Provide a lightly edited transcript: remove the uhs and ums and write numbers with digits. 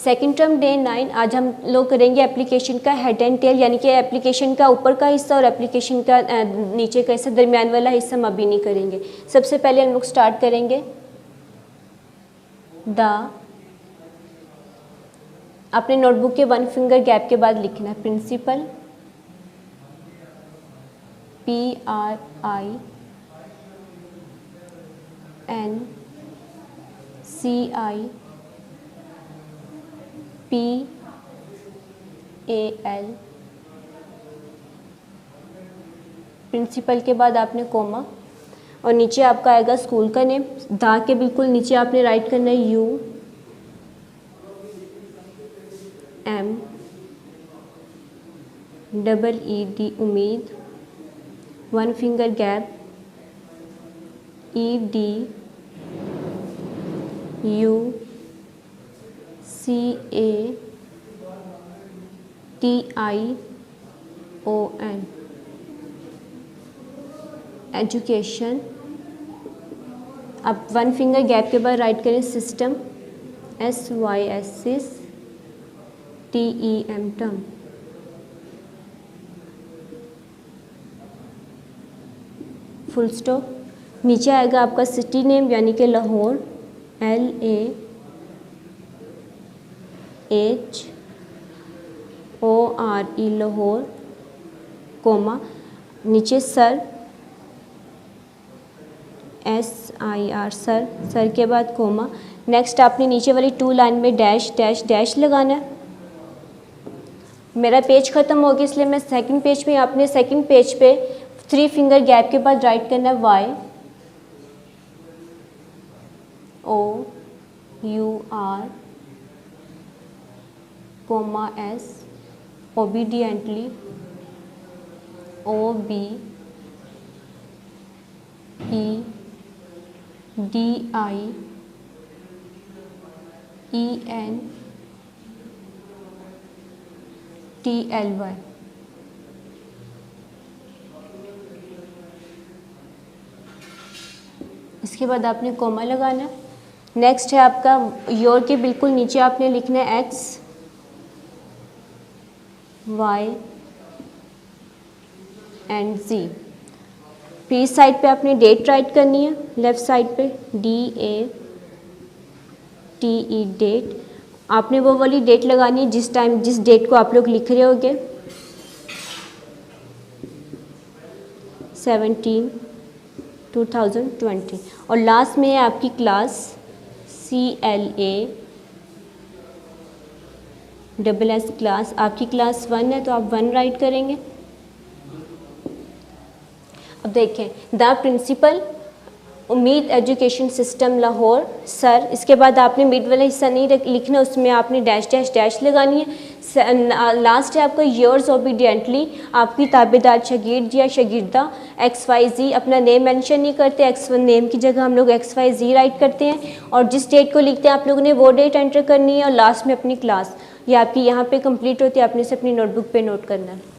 Second term day 9 आज हम लोग करेंगे एप्लीकेशन का हेड एंड टेल, यानी कि एप्लीकेशन का ऊपर का हिस्सा और एप्लीकेशन का नीचे का हिस्सा, दरमियान वाला हिस्सा हम अभी नहीं करेंगे। सबसे पहले हम लोग स्टार्ट करेंगे अपने नोटबुक के 1 फिंगर गैप के बाद लिखना है प्रिंसिपल, PRINCIPAL, प्रिंसिपल के बाद आपने कोमा और नीचे आपका आएगा स्कूल का नेम। दा के बिल्कुल नीचे आपने राइट करना है UMEED उम्मीद, 1 फिंगर गैप EDUCATION, एजुकेशन। अब 1 फिंगर गैप के बाद राइट करें system, SYSTEM, term. Full stop. नीचे आएगा आपका सिटी नेम यानी कि लाहौर, LAHORE, लाहौर, कोमा। नीचे सर, SIR, सर के बाद कोमा। नेक्स्ट आपने नीचे वाली 2 लाइन में डैश डैश डैश लगाना है। मेरा पेज ख़त्म हो गया इसलिए मैं सेकंड पेज पे, आपने सेकंड पेज पे 3 फिंगर गैप के बाद राइट करना है YOUR, S, obediently, OBEDIENTLY। इसके बाद आपने कोमा लगाना है। नेक्स्ट है आपका योर के बिल्कुल नीचे आपने लिखना है X, Y and Z। Free side पे आपने डेट राइट करनी है, लेफ्ट साइड पे DATE, डेट। आपने वो वाली डेट लगानी है जिस डेट को आप लोग लिख रहे होगे, 17/2020। और लास्ट में है आपकी क्लास, CLASS क्लास। आपकी क्लास 1 है तो आप 1 राइट करेंगे। अब देखें, द प्रिंसिपल उम्मीद एजुकेशन सिस्टम लाहौर, सर। इसके बाद आपने मिड वाला हिस्सा नहीं लिखना, उसमें आपने डैश डैश डैश लगानी है। लास्ट है आपका योर्स ओबीडियंटली, आपकी ताबेदार शागिर्द या शागिर्दा, XYZ। अपना नेम मेंशन नहीं करते, नेम की जगह हम लोग XYZ राइट करते हैं। और जिस डेट को लिखते हैं आप लोगों ने वो डेट एंटर करनी है और लास्ट में अपनी क्लास। ये आपकी यहाँ पे कंप्लीट होती है, आपने से अपनी नोटबुक पे नोट करना है।